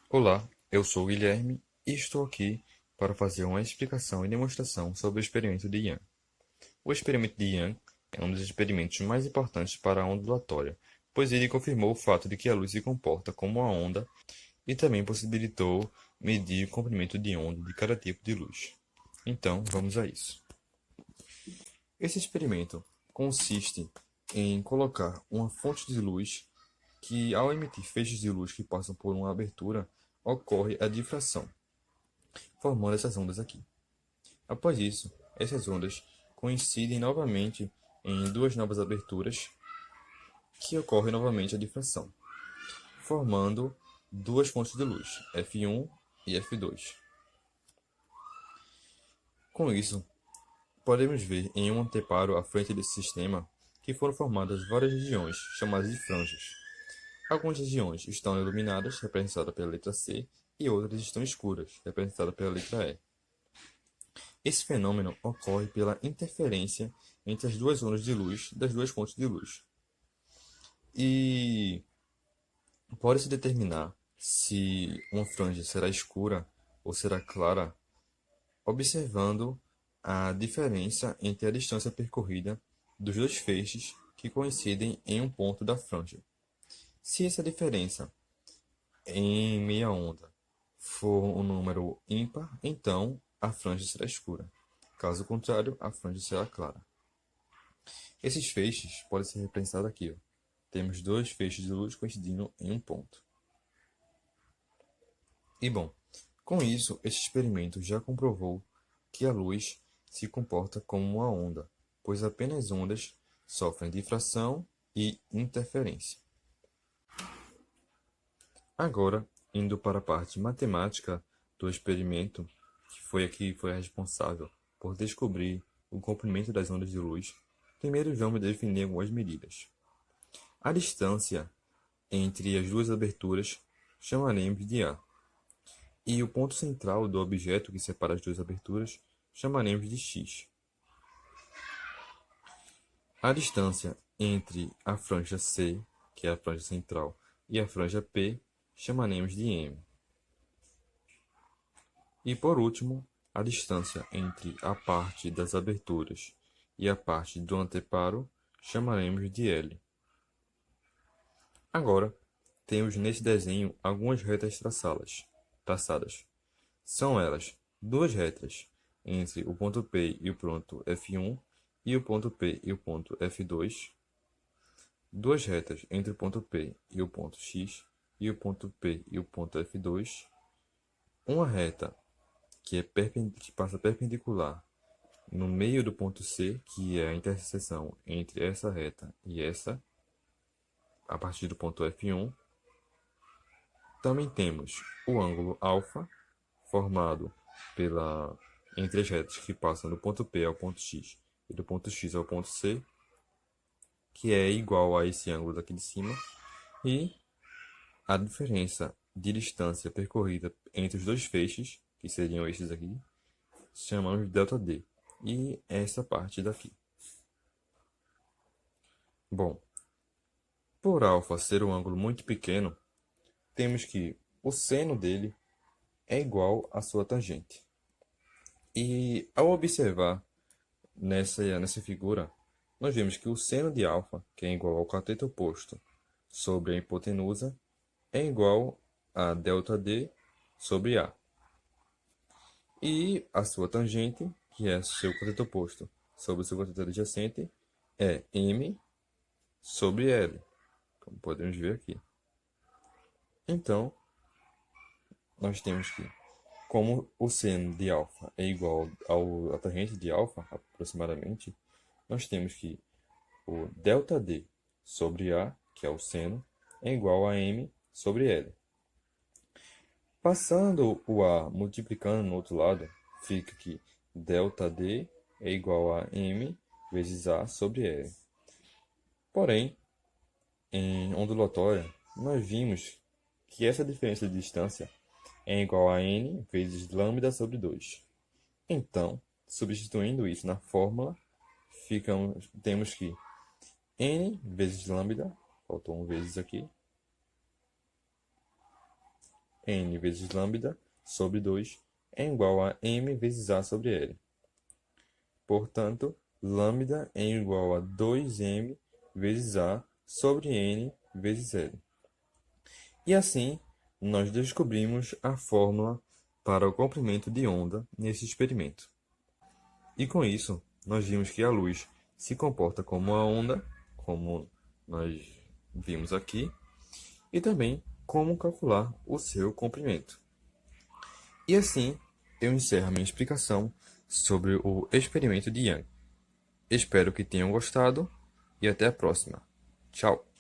Olá, eu sou o Guilherme e estou aqui para fazer uma explicação e demonstração sobre o experimento de Young. O experimento de Young é um dos experimentos mais importantes para a ondulatória, pois ele confirmou o fato de que a luz se comporta como uma onda e também possibilitou medir o comprimento de onda de cada tipo de luz. Então, vamos a isso. Esse experimento consiste em colocar uma fonte de luz que, ao emitir feixes de luz que passam por uma abertura, ocorre a difração, formando essas ondas aqui. Após isso, essas ondas coincidem novamente em duas novas aberturas, que ocorre novamente a difração, formando duas fontes de luz, F1 e F2. Com isso, podemos ver em um anteparo à frente desse sistema que foram formadas várias regiões, chamadas de franjas. Algumas regiões estão iluminadas, representadas pela letra C, e outras estão escuras, representadas pela letra E. Esse fenômeno ocorre pela interferência entre as duas ondas de luz das duas fontes de luz. E pode-se determinar se uma franja será escura ou será clara observando a diferença entre a distância percorrida dos dois feixes que coincidem em um ponto da franja. Se essa diferença em meia onda for um número ímpar, então a franja será escura. Caso contrário, a franja será clara. Esses feixes podem ser representados aqui. Ó. Temos dois feixes de luz coincidindo em um ponto. E bom, com isso, esse experimento já comprovou que a luz se comporta como uma onda, pois apenas ondas sofrem difração e interferência. Agora, indo para a parte matemática do experimento, que foi a responsável por descobrir o comprimento das ondas de luz, primeiro vamos definir algumas medidas. A distância entre as duas aberturas chamaremos de A, e o ponto central do objeto que separa as duas aberturas chamaremos de X. A distância entre a franja C, que é a franja central, e a franja P chamaremos de M. E por último, a distância entre a parte das aberturas e a parte do anteparo chamaremos de L. Agora, temos nesse desenho algumas retas traçadas. São elas duas retas entre o ponto P e o ponto F1 e o ponto P e o ponto F2, duas retas entre o ponto P e o ponto X e o ponto P e o ponto F2, uma reta que passa perpendicular no meio do ponto C, que é a interseção entre essa reta e essa, a partir do ponto F1. Também temos o ângulo alfa, formado entre as retas que passam do ponto P ao ponto X e do ponto X ao ponto C, que é igual a esse ângulo daqui de cima, e a diferença de distância percorrida entre os dois feixes, que seriam esses aqui, chamamos de ΔD, e essa parte daqui. Bom, por alfa ser um ângulo muito pequeno, temos que o seno dele é igual à sua tangente. E ao observar nessa figura, nós vemos que o seno de alfa, que é igual ao cateto oposto sobre a hipotenusa, é igual a ΔD sobre A. E a sua tangente, que é seu cateto oposto sobre o seu cateto adjacente, é M sobre L, como podemos ver aqui. Então, nós temos que, como o seno de alfa é igual à tangente de alfa, aproximadamente, nós temos que o ΔD sobre A, que é o seno, é igual a M sobre L. Passando o A multiplicando no outro lado, fica que ΔD é igual a M vezes A sobre L. Porém, em ondulatória, nós vimos que essa diferença de distância é igual a N vezes lambda sobre 2. Então, substituindo isso na fórmula, temos que N vezes lambda, faltou um vezes aqui, n vezes lambda sobre 2 é igual a m vezes a sobre L. Portanto, lambda é igual a 2m vezes a sobre n vezes L. E assim, nós descobrimos a fórmula para o comprimento de onda nesse experimento. E com isso, nós vimos que a luz se comporta como uma onda, como nós vimos aqui, e também como calcular o seu comprimento. E assim, eu encerro a minha explicação sobre o experimento de Young. Espero que tenham gostado e até a próxima. Tchau!